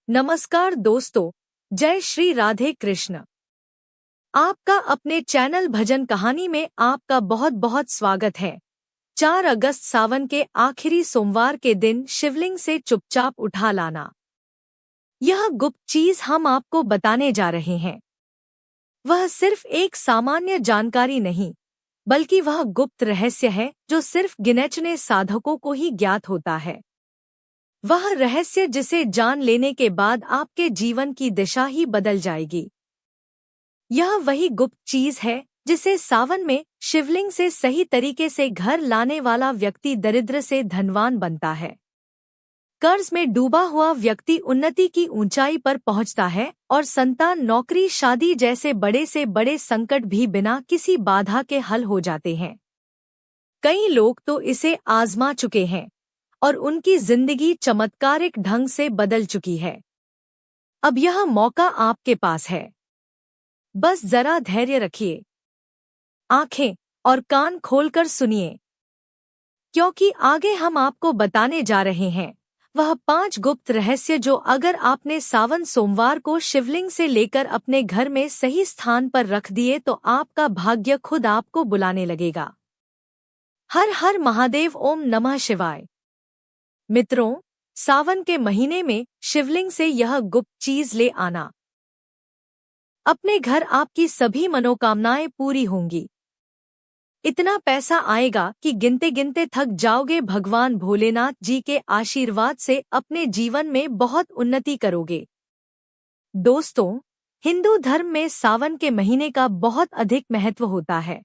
नमस्कार दोस्तों, जय श्री राधे कृष्ण। आपका अपने चैनल भजन कहानी में आपका बहुत बहुत स्वागत है। 4 अगस्त सावन के आखिरी सोमवार के दिन शिवलिंग से चुपचाप उठा लाना, यह गुप्त चीज हम आपको बताने जा रहे हैं। वह सिर्फ एक सामान्य जानकारी नहीं, बल्कि वह गुप्त रहस्य है जो सिर्फ गिने-चुने साधकों को ही ज्ञात होता है। वह रहस्य जिसे जान लेने के बाद आपके जीवन की दिशा ही बदल जाएगी। यह वही गुप्त चीज है जिसे सावन में शिवलिंग से सही तरीके से घर लाने वाला व्यक्ति दरिद्र से धनवान बनता है। कर्ज में डूबा हुआ व्यक्ति उन्नति की ऊंचाई पर पहुंचता है और संतान, नौकरी, शादी जैसे बड़े से बड़े संकट भी बिना किसी बाधा के हल हो जाते हैं। कई लोग तो इसे आजमा चुके हैं और उनकी जिंदगी चमत्कारिक ढंग से बदल चुकी है। अब यह मौका आपके पास है। बस जरा धैर्य रखिए, आंखें और कान खोलकर सुनिए, क्योंकि आगे हम आपको बताने जा रहे हैं वह 5 गुप्त रहस्य जो अगर आपने सावन सोमवार को शिवलिंग से लेकर अपने घर में सही स्थान पर रख दिए तो आपका भाग्य खुद आपको बुलाने लगेगा। हर हर महादेव, ओम नमः शिवाय। मित्रों, सावन के महीने में शिवलिंग से यह गुप्त चीज ले आना, अपने घर आपकी सभी मनोकामनाएं पूरी होंगी। इतना पैसा आएगा कि गिनते गिनते थक जाओगे। भगवान भोलेनाथ जी के आशीर्वाद से अपने जीवन में बहुत उन्नति करोगे। दोस्तों, हिंदू धर्म में सावन के महीने का बहुत अधिक महत्व होता है।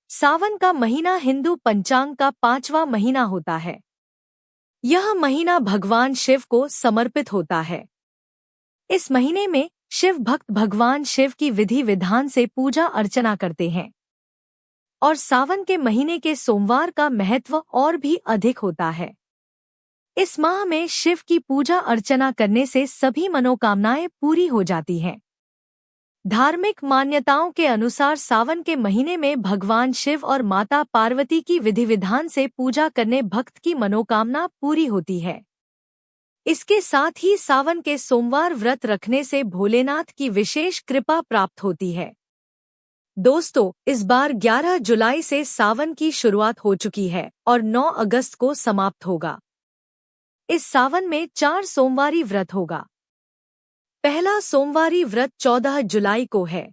सावन का महीना हिंदू पंचांग का 5वां महीना होता है। यह महीना भगवान शिव को समर्पित होता है। इस महीने में शिव भक्त भगवान शिव की विधि विधान से पूजा अर्चना करते हैं और सावन के महीने के सोमवार का महत्व और भी अधिक होता है। इस माह में शिव की पूजा अर्चना करने से सभी मनोकामनाएं पूरी हो जाती हैं। धार्मिक मान्यताओं के अनुसार सावन के महीने में भगवान शिव और माता पार्वती की विधि विधान से पूजा करने भक्त की मनोकामना पूरी होती है। इसके साथ ही सावन के सोमवार व्रत रखने से भोलेनाथ की विशेष कृपा प्राप्त होती है। दोस्तों, इस बार 11 जुलाई से सावन की शुरुआत हो चुकी है और 9 अगस्त को समाप्त होगा। इस सावन में 4 सोमवारी व्रत होगा। पहला सोमवारी व्रत 14 जुलाई को है,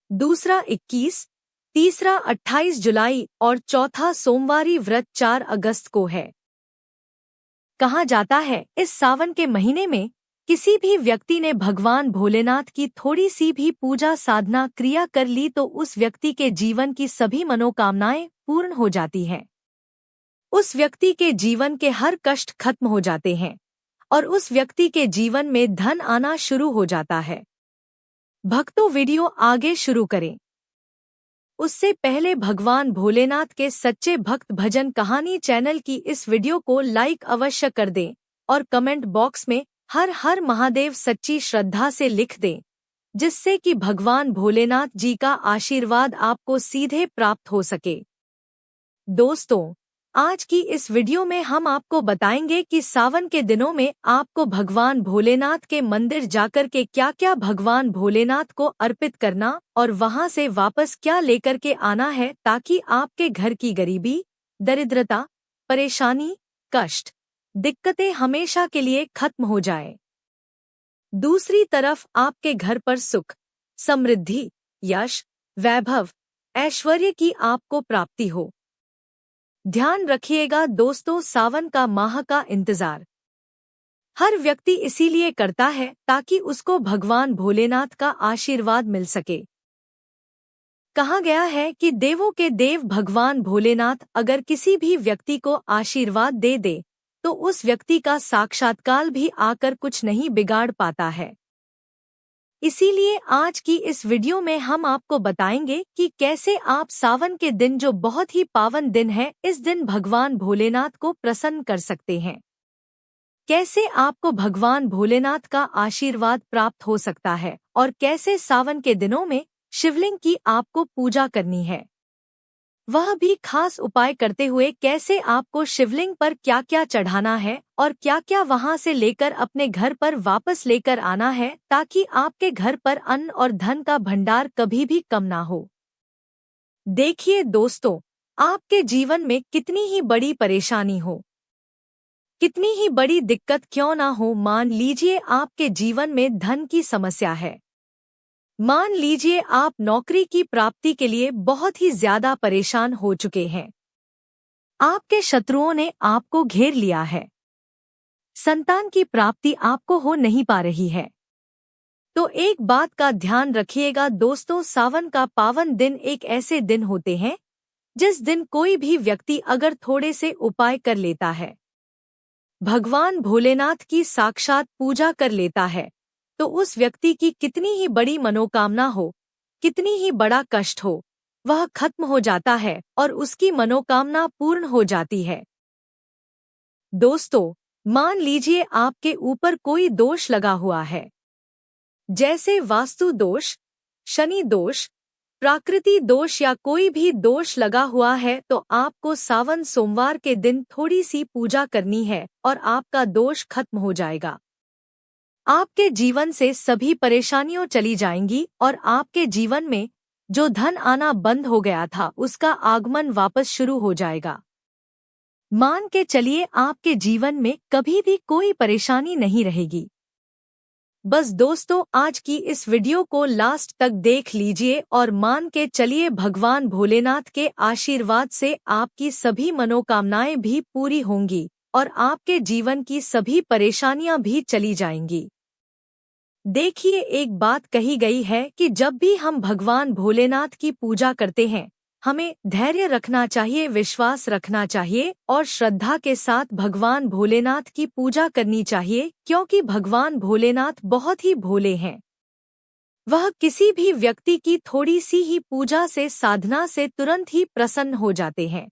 दूसरा 21, तीसरा 28 जुलाई और चौथा सोमवारी व्रत 4 अगस्त को है। कहा जाता है इस सावन के महीने में किसी भी व्यक्ति ने भगवान भोलेनाथ की थोड़ी सी भी पूजा साधना क्रिया कर ली तो उस व्यक्ति के जीवन की सभी मनोकामनाएं पूर्ण हो जाती हैं। उस व्यक्ति के जीवन के हर कष्ट खत्म हो जाते हैं और उस व्यक्ति के जीवन में धन आना शुरू हो जाता है। भक्तों, वीडियो आगे शुरू करें उससे पहले भगवान भोलेनाथ के सच्चे भक्त भजन कहानी चैनल की इस वीडियो को लाइक अवश्य कर दें और कमेंट बॉक्स में हर हर महादेव सच्ची श्रद्धा से लिख दें, जिससे कि भगवान भोलेनाथ जी का आशीर्वाद आपको सीधे प्राप्त हो सके। दोस्तों, आज की इस वीडियो में हम आपको बताएंगे कि सावन के दिनों में आपको भगवान भोलेनाथ के मंदिर जाकर के क्या क्या भगवान भोलेनाथ को अर्पित करना और वहां से वापस क्या लेकर के आना है ताकि आपके घर की गरीबी, दरिद्रता, परेशानी, कष्ट, दिक्कतें हमेशा के लिए खत्म हो जाए। दूसरी तरफ आपके घर पर सुख, समृद्धि, यश, वैभव, ऐश्वर्य की आपको प्राप्ति हो। ध्यान रखिएगा दोस्तों, सावन का माह का इंतजार हर व्यक्ति इसीलिए करता है ताकि उसको भगवान भोलेनाथ का आशीर्वाद मिल सके। कहा गया है कि देवों के देव भगवान भोलेनाथ अगर किसी भी व्यक्ति को आशीर्वाद दे दे तो उस व्यक्ति का साक्षात्कार भी आकर कुछ नहीं बिगाड़ पाता है। इसीलिए आज की इस वीडियो में हम आपको बताएंगे कि कैसे आप सावन के दिन, जो बहुत ही पावन दिन है, इस दिन भगवान भोलेनाथ को प्रसन्न कर सकते हैं। कैसे आपको भगवान भोलेनाथ का आशीर्वाद प्राप्त हो सकता है और कैसे सावन के दिनों में शिवलिंग की आपको पूजा करनी है। वह भी खास उपाय करते हुए कैसे आपको शिवलिंग पर क्या क्या चढ़ाना है और क्या क्या वहां से लेकर अपने घर पर वापस लेकर आना है, ताकि आपके घर पर अन्न और धन का भंडार कभी भी कम ना हो। देखिए दोस्तों, आपके जीवन में कितनी ही बड़ी परेशानी हो, कितनी ही बड़ी दिक्कत क्यों ना हो, मान लीजिए आपके जीवन में धन की समस्या है, मान लीजिए आप नौकरी की प्राप्ति के लिए बहुत ही ज्यादा परेशान हो चुके हैं, आपके शत्रुओं ने आपको घेर लिया है, संतान की प्राप्ति आपको हो नहीं पा रही है, तो एक बात का ध्यान रखिएगा दोस्तों, सावन का पावन दिन एक ऐसे दिन होते हैं जिस दिन कोई भी व्यक्ति अगर थोड़े से उपाय कर लेता है, भगवान भोलेनाथ की साक्षात पूजा कर लेता है, तो उस व्यक्ति की कितनी ही बड़ी मनोकामना हो, कितनी ही बड़ा कष्ट हो, वह खत्म हो जाता है और उसकी मनोकामना पूर्ण हो जाती है। दोस्तों, मान लीजिए आपके ऊपर कोई दोष लगा हुआ है, जैसे वास्तु दोष, शनि दोष, प्राकृति दोष या कोई भी दोष लगा हुआ है, तो आपको सावन सोमवार के दिन थोड़ी सी पूजा करनी है और आपका दोष खत्म हो जाएगा। आपके जीवन से सभी परेशानियां चली जाएंगी और आपके जीवन में जो धन आना बंद हो गया था उसका आगमन वापस शुरू हो जाएगा। मान के चलिए आपके जीवन में कभी भी कोई परेशानी नहीं रहेगी। बस दोस्तों, आज की इस वीडियो को लास्ट तक देख लीजिए और मान के चलिए भगवान भोलेनाथ के आशीर्वाद से आपकी सभी मनोकामनाएं भी पूरी होंगी और आपके जीवन की सभी परेशानियां भी चली जाएंगी। देखिए, एक बात कही गई है कि जब भी हम भगवान भोलेनाथ की पूजा करते हैं, हमें धैर्य रखना चाहिए, विश्वास रखना चाहिए और श्रद्धा के साथ भगवान भोलेनाथ की पूजा करनी चाहिए, क्योंकि भगवान भोलेनाथ बहुत ही भोले हैं। वह किसी भी व्यक्ति की थोड़ी सी ही पूजा से, साधना से तुरंत ही प्रसन्न हो जाते हैं।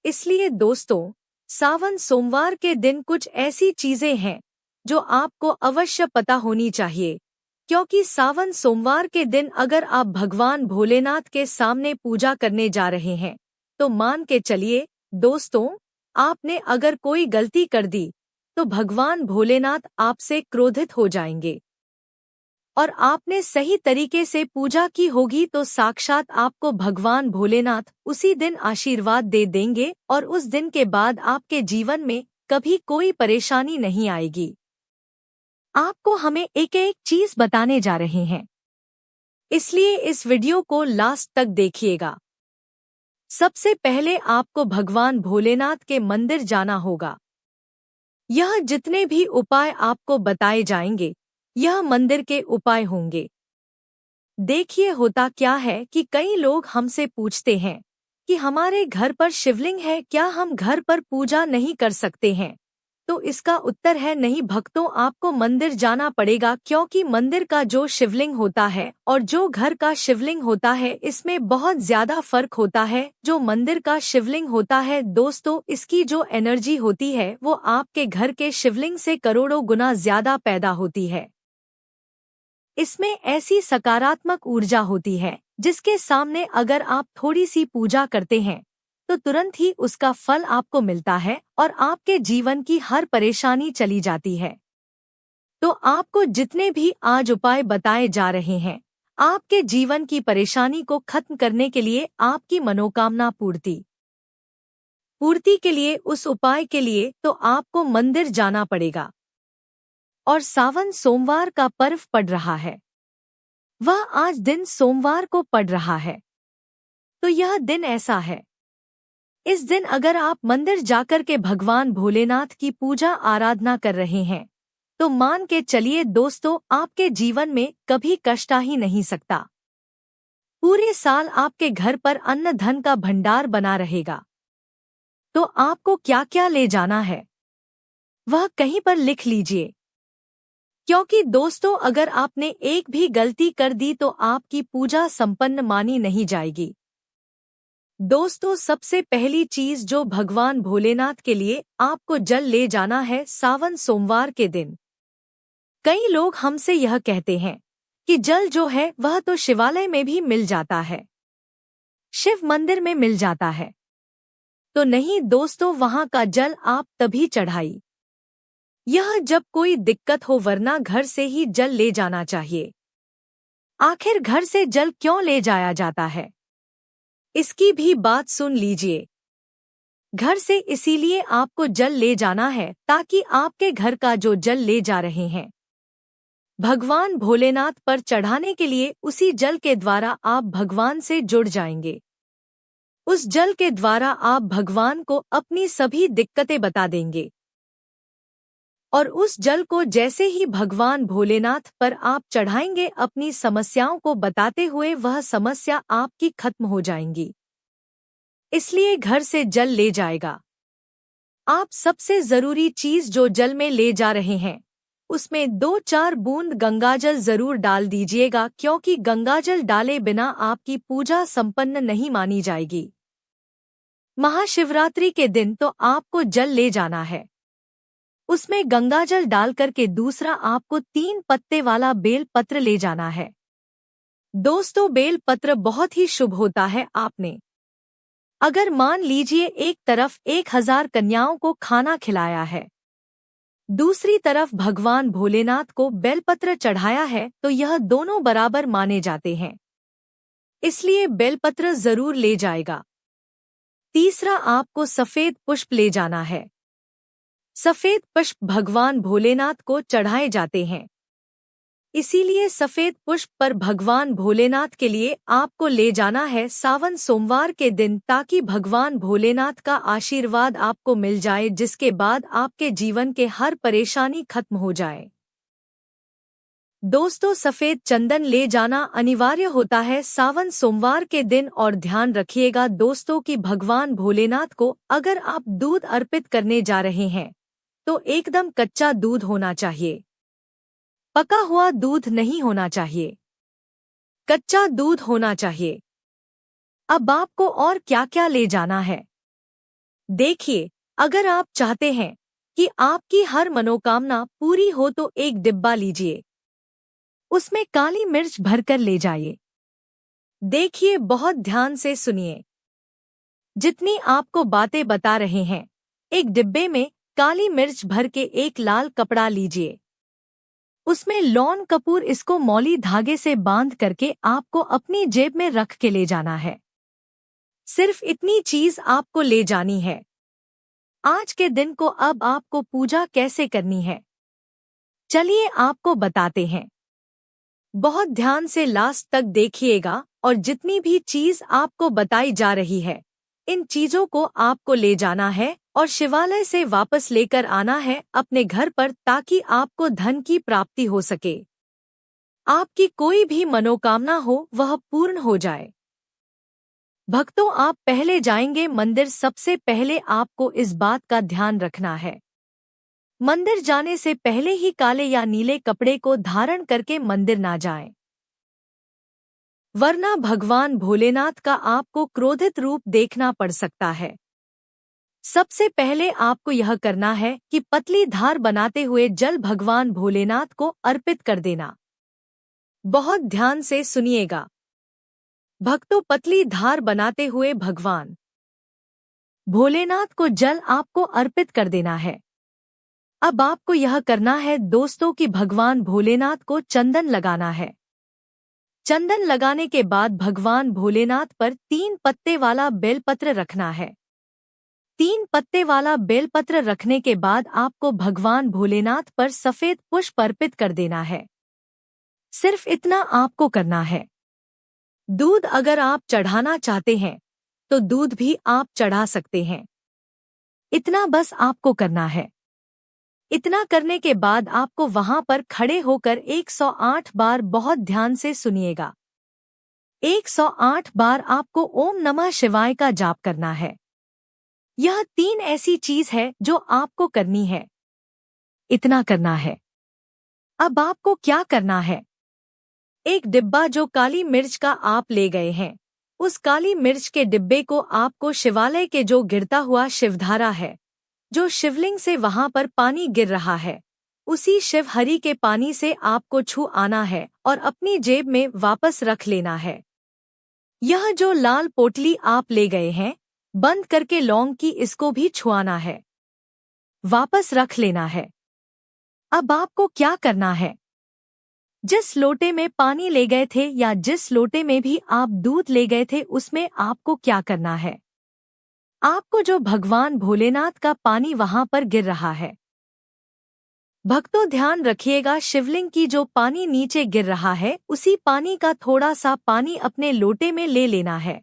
इसलिए दोस्तों, सावन सोमवार के दिन कुछ ऐसी चीजें हैं जो आपको अवश्य पता होनी चाहिए, क्योंकि सावन सोमवार के दिन अगर आप भगवान भोलेनाथ के सामने पूजा करने जा रहे हैं, तो मान के चलिए दोस्तों, आपने अगर कोई गलती कर दी तो भगवान भोलेनाथ आपसे क्रोधित हो जाएंगे, और आपने सही तरीके से पूजा की होगी तो साक्षात आपको भगवान भोलेनाथ उसी दिन आशीर्वाद दे देंगे और उस दिन के बाद आपके जीवन में कभी कोई परेशानी नहीं आएगी। आपको हमें एक एक चीज बताने जा रहे हैं, इसलिए इस वीडियो को लास्ट तक देखिएगा। सबसे पहले आपको भगवान भोलेनाथ के मंदिर जाना होगा। यह जितने भी उपाय आपको बताए जाएंगे, यह मंदिर के उपाय होंगे। देखिए, होता क्या है कि कई लोग हमसे पूछते हैं कि हमारे घर पर शिवलिंग है, क्या हम घर पर पूजा नहीं कर सकते हैं? तो इसका उत्तर है नहीं भक्तों, आपको मंदिर जाना पड़ेगा, क्योंकि मंदिर का जो शिवलिंग होता है और जो घर का शिवलिंग होता है, इसमें बहुत ज्यादा फर्क होता है। जो मंदिर का शिवलिंग होता है दोस्तों, इसकी जो एनर्जी होती है वो आपके घर के शिवलिंग से करोड़ों गुना ज्यादा पैदा होती है। इसमें ऐसी सकारात्मक ऊर्जा होती है जिसके सामने अगर आप थोड़ी सी पूजा करते हैं तो तुरंत ही उसका फल आपको मिलता है और आपके जीवन की हर परेशानी चली जाती है। तो आपको जितने भी आज उपाय बताए जा रहे हैं, आपके जीवन की परेशानी को खत्म करने के लिए, आपकी मनोकामना पूर्ति के लिए, उस उपाय के लिए तो आपको मंदिर जाना पड़ेगा। और सावन सोमवार का पर्व पड़ रहा है, वह आज दिन सोमवार को पड़ रहा है, तो यह दिन ऐसा है, इस दिन अगर आप मंदिर जाकर के भगवान भोलेनाथ की पूजा आराधना कर रहे हैं, तो मान के चलिए दोस्तों, आपके जीवन में कभी कष्ट आ ही नहीं सकता। पूरे साल आपके घर पर अन्न धन का भंडार बना रहेगा। तो आपको क्या क्या ले जाना है वह कहीं पर लिख लीजिए, क्योंकि दोस्तों अगर आपने एक भी गलती कर दी तो आपकी पूजा संपन्न मानी नहीं जाएगी। दोस्तों, सबसे पहली चीज जो भगवान भोलेनाथ के लिए आपको जल ले जाना है सावन सोमवार के दिन। कई लोग हमसे यह कहते हैं कि जल जो है वह तो शिवालय में भी मिल जाता है। शिव मंदिर में मिल जाता है। तो नहीं दोस्तों, वहां का जल आप तभी चढ़ाई यह जब कोई दिक्कत हो, वरना घर से ही जल ले जाना चाहिए। आखिर घर से जल क्यों ले जाया जाता है, इसकी भी बात सुन लीजिए। घर से इसीलिए आपको जल ले जाना है ताकि आपके घर का जो जल ले जा रहे हैं भगवान भोलेनाथ पर चढ़ाने के लिए, उसी जल के द्वारा आप भगवान से जुड़ जाएंगे। उस जल के द्वारा आप भगवान को अपनी सभी दिक्कतें बता देंगे और उस जल को जैसे ही भगवान भोलेनाथ पर आप चढ़ाएंगे, अपनी समस्याओं को बताते हुए वह समस्या आपकी खत्म हो जाएंगी। इसलिए घर से जल ले जाएगा। आप सबसे जरूरी चीज जो जल में ले जा रहे हैं उसमें 2-4 बूंद गंगाजल जरूर डाल दीजिएगा, क्योंकि गंगाजल डाले बिना आपकी पूजा संपन्न नहीं मानी जाएगी। महाशिवरात्रि के दिन तो आपको जल ले जाना है, उसमें गंगाजल डालकर के दूसरा आपको 3 पत्ते वाला बेल पत्र ले जाना है। दोस्तों, बेल पत्र बहुत ही शुभ होता है। आपने अगर मान लीजिए एक तरफ 1000 कन्याओं को खाना खिलाया है, दूसरी तरफ भगवान भोलेनाथ को बेलपत्र चढ़ाया है, तो यह दोनों बराबर माने जाते हैं, इसलिए बेलपत्र जरूर ले जाएगा। तीसरा, आपको सफेद पुष्प ले जाना है। सफेद पुष्प भगवान भोलेनाथ को चढ़ाए जाते हैं, इसीलिए सफेद पुष्प पर भगवान भोलेनाथ के लिए आपको ले जाना है सावन सोमवार के दिन, ताकि भगवान भोलेनाथ का आशीर्वाद आपको मिल जाए, जिसके बाद आपके जीवन के हर परेशानी खत्म हो जाए। दोस्तों, सफेद चंदन ले जाना अनिवार्य होता है सावन सोमवार के दिन। और ध्यान रखिएगा दोस्तों कि भगवान भोलेनाथ को अगर आप दूध अर्पित करने जा रहे हैं तो एकदम कच्चा दूध होना चाहिए, पका हुआ दूध नहीं होना चाहिए, कच्चा दूध होना चाहिए। अब आपको और क्या क्या ले जाना है देखिए। अगर आप चाहते हैं कि आपकी हर मनोकामना पूरी हो तो एक डिब्बा लीजिए, उसमें काली मिर्च भरकर ले जाइए। देखिए, बहुत ध्यान से सुनिए, जितनी आपको बातें बता रहे हैं, एक डिब्बे में काली मिर्च भर के एक लाल कपड़ा लीजिए, उसमें लौंग कपूर, इसको मौली धागे से बांध करके आपको अपनी जेब में रख के ले जाना है। सिर्फ इतनी चीज आपको ले जानी है। आज के दिन को अब आपको पूजा कैसे करनी है, चलिए आपको बताते हैं। बहुत ध्यान से लास्ट तक देखिएगा और जितनी भी चीज आपको बताई जा रही है, इन चीजों को आपको ले जाना है और शिवालय से वापस लेकर आना है अपने घर पर, ताकि आपको धन की प्राप्ति हो सके, आपकी कोई भी मनोकामना हो वह पूर्ण हो जाए। भक्तों, आप पहले जाएंगे मंदिर, सबसे पहले आपको इस बात का ध्यान रखना है, मंदिर जाने से पहले ही काले या नीले कपड़े को धारण करके मंदिर ना जाएं, वरना भगवान भोलेनाथ का आपको क्रोधित रूप देखना पड़ सकता है। सबसे पहले आपको यह करना है कि पतली धार बनाते हुए जल भगवान भोलेनाथ को अर्पित कर देना। बहुत ध्यान से सुनिएगा भक्तों, पतली धार बनाते हुए भगवान भोलेनाथ को जल आपको अर्पित कर देना है। अब आपको यह करना है दोस्तों कि भगवान भोलेनाथ को चंदन लगाना है। चंदन लगाने के बाद भगवान भोलेनाथ पर 3 पत्ते वाला बेलपत्र रखना है। 3 पत्ते वाला बेलपत्र रखने के बाद आपको भगवान भोलेनाथ पर सफेद पुष्प अर्पित कर देना है। सिर्फ इतना आपको करना है। दूध अगर आप चढ़ाना चाहते हैं तो दूध भी आप चढ़ा सकते हैं, इतना बस आपको करना है। इतना करने के बाद आपको वहां पर खड़े होकर 108 बार, बहुत ध्यान से सुनिएगा, 108 बार आपको ओम नमः शिवाय का जाप करना है। यह 3 ऐसी चीज है जो आपको करनी है, इतना करना है। अब आपको क्या करना है, एक डिब्बा जो काली मिर्च का आप ले गए हैं, उस काली मिर्च के डिब्बे को आपको शिवालय के जो गिरता हुआ शिवधारा है, जो शिवलिंग से वहां पर पानी गिर रहा है, उसी शिवहरी के पानी से आपको छू आना है और अपनी जेब में वापस रख लेना है। यह जो लाल पोटली आप ले गए हैं, बंद करके लौंग की इसको भी छुआना है, वापस रख लेना है। अब आपको क्या करना है? जिस लोटे में पानी ले गए थे या जिस लोटे में भी आप दूध ले गए थे उसमें आपको क्या करना है? आपको जो भगवान भोलेनाथ का पानी वहां पर गिर रहा है, भक्तों ध्यान रखिएगा, शिवलिंग की जो पानी नीचे गिर रहा है उसी पानी का थोड़ा सा पानी अपने लोटे में ले लेना है।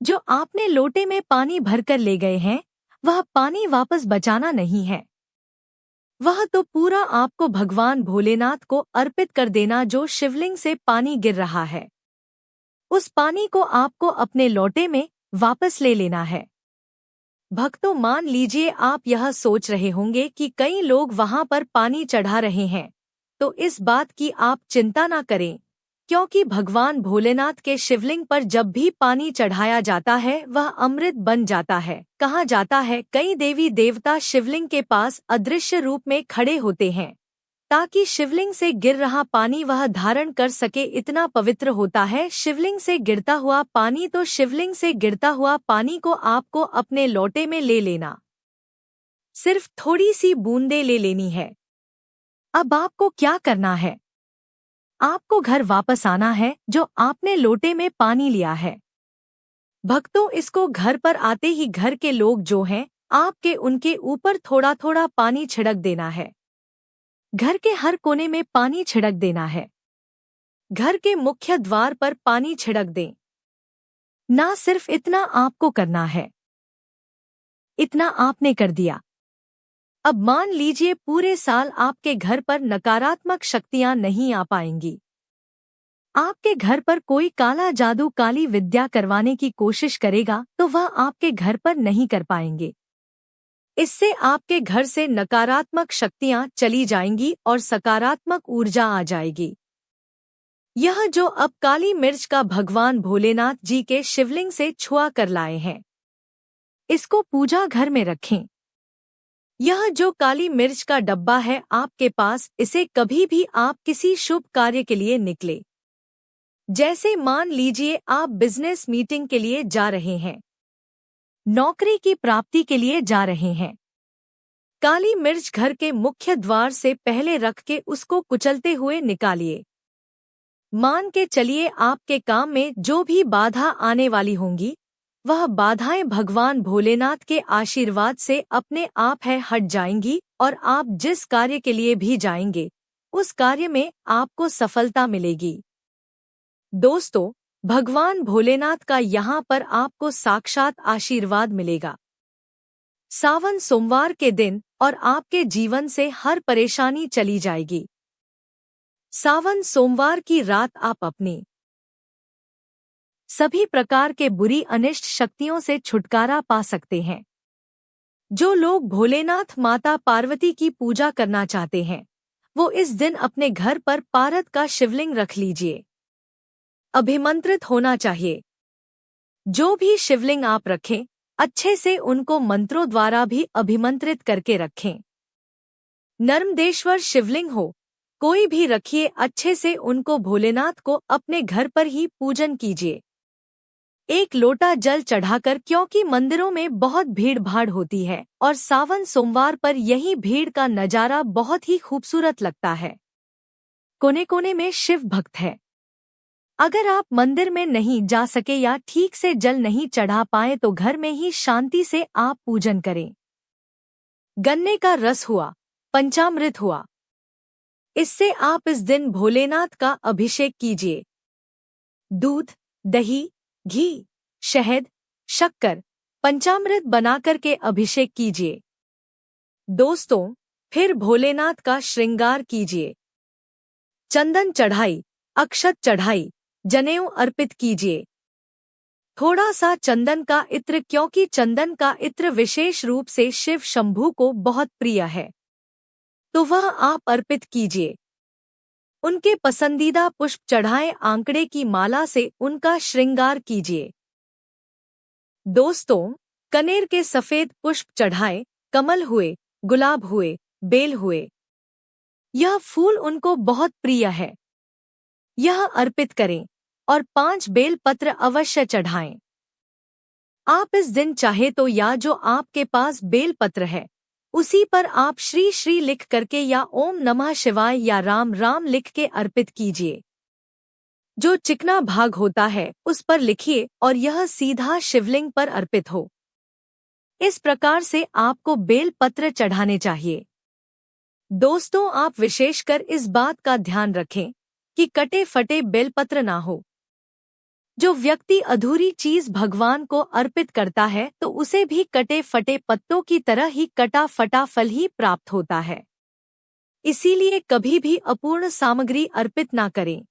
जो आपने लोटे में पानी भरकर ले गए हैं वह पानी वापस बचाना नहीं है, वह तो पूरा आपको भगवान भोलेनाथ को अर्पित कर देना। जो शिवलिंग से पानी गिर रहा है उस पानी को आपको अपने लोटे में वापस ले लेना है। भक्तों मान लीजिए आप यह सोच रहे होंगे कि कई लोग वहां पर पानी चढ़ा रहे हैं, तो इस बात की आप चिंता ना करें, क्योंकि भगवान भोलेनाथ के शिवलिंग पर जब भी पानी चढ़ाया जाता है वह अमृत बन जाता है। कहा जाता है कई देवी देवता शिवलिंग के पास अदृश्य रूप में खड़े होते हैं ताकि शिवलिंग से गिर रहा पानी वह धारण कर सके, इतना पवित्र होता है शिवलिंग से गिरता हुआ पानी। तो शिवलिंग से गिरता हुआ पानी को आपको अपने लोटे में ले लेना, सिर्फ थोड़ी सी बूंदे ले लेनी है। अब आपको क्या करना है? आपको घर वापस आना है जो आपने लोटे में पानी लिया है। भक्तों इसको घर पर आते ही घर के लोग जो हैं आपके, उनके ऊपर थोड़ा थोड़ा पानी छिड़क देना है। घर के हर कोने में पानी छिड़क देना है। घर के मुख्य द्वार पर पानी छिड़क दें। ना सिर्फ इतना आपको करना है, इतना आपने कर दिया। अब मान लीजिए पूरे साल आपके घर पर नकारात्मक शक्तियां नहीं आ पाएंगी। आपके घर पर कोई काला जादू, काली विद्या करवाने की कोशिश करेगा तो वह आपके घर पर नहीं कर पाएंगे। इससे आपके घर से नकारात्मक शक्तियां चली जाएंगी और सकारात्मक ऊर्जा आ जाएगी। यह जो अब काली मिर्च का भगवान भोलेनाथ जी के शिवलिंग से छुआ कर लाए हैं, इसको पूजा घर में रखें। यह जो काली मिर्च का डब्बा है आपके पास, इसे कभी भी आप किसी शुभ कार्य के लिए निकले, जैसे मान लीजिए आप बिजनेस मीटिंग के लिए जा रहे हैं, नौकरी की प्राप्ति के लिए जा रहे हैं, काली मिर्च घर के मुख्य द्वार से पहले रख के उसको कुचलते हुए निकालिए। मान के चलिए आपके काम में जो भी बाधा आने वाली होंगी वह बाधाएं भगवान भोलेनाथ के आशीर्वाद से अपने आप है हट जाएंगी और आप जिस कार्य के लिए भी जाएंगे उस कार्य में आपको सफलता मिलेगी। दोस्तों, भगवान भोलेनाथ का यहाँ पर आपको साक्षात आशीर्वाद मिलेगा। सावन सोमवार के दिन और आपके जीवन से हर परेशानी चली जाएगी। सावन सोमवार की रात आप अपनी सभी प्रकार के बुरी अनिष्ट शक्तियों से छुटकारा पा सकते हैं। जो लोग भोलेनाथ माता पार्वती की पूजा करना चाहते हैं वो इस दिन अपने घर पर पारद का शिवलिंग रख लीजिए। अभिमंत्रित होना चाहिए। जो भी शिवलिंग आप रखें अच्छे से उनको मंत्रों द्वारा भी अभिमंत्रित करके रखें। नर्मदेश्वर शिवलिंग हो कोई भी रखिए, अच्छे से उनको भोलेनाथ को अपने घर पर ही पूजन कीजिए। एक लोटा जल चढ़ाकर, क्योंकि मंदिरों में बहुत भीड़ भाड़ होती है और सावन सोमवार पर यही भीड़ का नजारा बहुत ही खूबसूरत लगता है। कोने कोने में शिव भक्त है। अगर आप मंदिर में नहीं जा सके या ठीक से जल नहीं चढ़ा पाए तो घर में ही शांति से आप पूजन करें। गन्ने का रस हुआ, पंचामृत हुआ, इससे आप इस दिन भोलेनाथ का अभिषेक कीजिए। दूध, दही, घी, शहद, शक्कर, पंचामृत बनाकर के अभिषेक कीजिए। दोस्तों, फिर भोलेनाथ का श्रृंगार कीजिए। चंदन चढ़ाई, अक्षत चढ़ाई, जनेऊ अर्पित कीजिए। थोड़ा सा चंदन का इत्र, क्योंकि चंदन का इत्र विशेष रूप से शिव शंभू को बहुत प्रिय है, तो वह आप अर्पित कीजिए। उनके पसंदीदा पुष्प चढ़ाएं, आंकड़े की माला से उनका श्रृंगार कीजिए। दोस्तों, कनेर के सफेद पुष्प चढ़ाएं, कमल हुए, गुलाब हुए, बेल हुए, यह फूल उनको बहुत प्रिय है, यह अर्पित करें और 5 बेल पत्र अवश्य चढ़ाएं। आप इस दिन चाहे तो या जो आपके पास बेल पत्र है उसी पर आप श्री श्री लिख करके या ओम नमः शिवाय या राम राम लिख के अर्पित कीजिए। जो चिकना भाग होता है उस पर लिखिए और यह सीधा शिवलिंग पर अर्पित हो। इस प्रकार से आपको बेल पत्र चढ़ाने चाहिए। दोस्तों, आप विशेषकर इस बात का ध्यान रखें कि कटे फटे बेलपत्र ना हो। जो व्यक्ति अधूरी चीज भगवान को अर्पित करता है तो उसे भी कटे फटे पत्तों की तरह ही कटा फटा फल ही प्राप्त होता है। इसीलिए कभी भी अपूर्ण सामग्री अर्पित ना करें।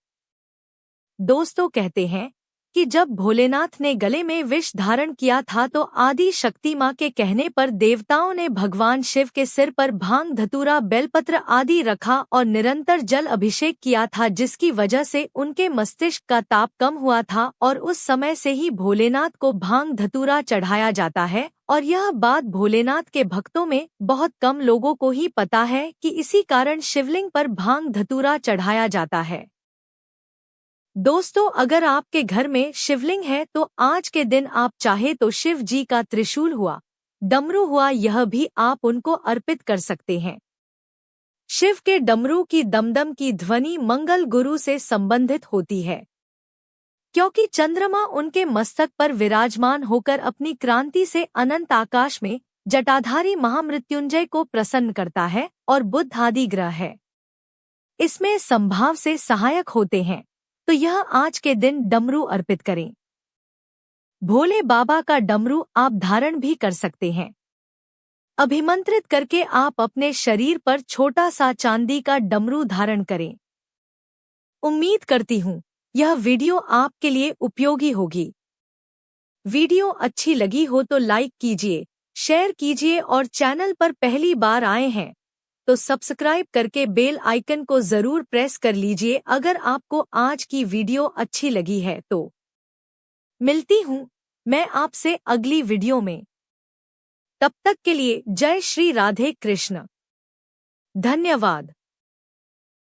दोस्तों, कहते हैं कि जब भोलेनाथ ने गले में विष धारण किया था तो आदि शक्ति मां के कहने पर देवताओं ने भगवान शिव के सिर पर भांग धतूरा बेलपत्र आदि रखा और निरंतर जल अभिषेक किया था, जिसकी वजह से उनके मस्तिष्क का ताप कम हुआ था और उस समय से ही भोलेनाथ को भांग धतूरा चढ़ाया जाता है। और यह बात भोलेनाथ के भक्तों में बहुत कम लोगों को ही पता है कि इसी कारण शिवलिंग पर भांग धतूरा चढ़ाया जाता है। दोस्तों, अगर आपके घर में शिवलिंग है तो आज के दिन आप चाहे तो शिव जी का त्रिशूल हुआ, डमरू हुआ, यह भी आप उनको अर्पित कर सकते हैं। शिव के डमरू की दमदम की ध्वनि मंगल गुरु से संबंधित होती है, क्योंकि चंद्रमा उनके मस्तक पर विराजमान होकर अपनी क्रांति से अनंत आकाश में जटाधारी महामृत्युंजय को प्रसन्न करता है और बुध आदि ग्रह है इसमें संभाव से सहायक होते हैं। तो यह आज के दिन डमरू अर्पित करें। भोले बाबा का डमरू आप धारण भी कर सकते हैं। अभिमंत्रित करके आप अपने शरीर पर छोटा सा चांदी का डमरू धारण करें। उम्मीद करती हूँ यह वीडियो आपके लिए उपयोगी होगी। वीडियो अच्छी लगी हो तो लाइक कीजिए, शेयर कीजिए और चैनल पर पहली बार आए हैं तो सब्सक्राइब करके बेल आइकन को जरूर प्रेस कर लीजिए। अगर आपको आज की वीडियो अच्छी लगी है तो मिलती हूँ मैं आपसे अगली वीडियो में। तब तक के लिए जय श्री राधे कृष्ण। धन्यवाद।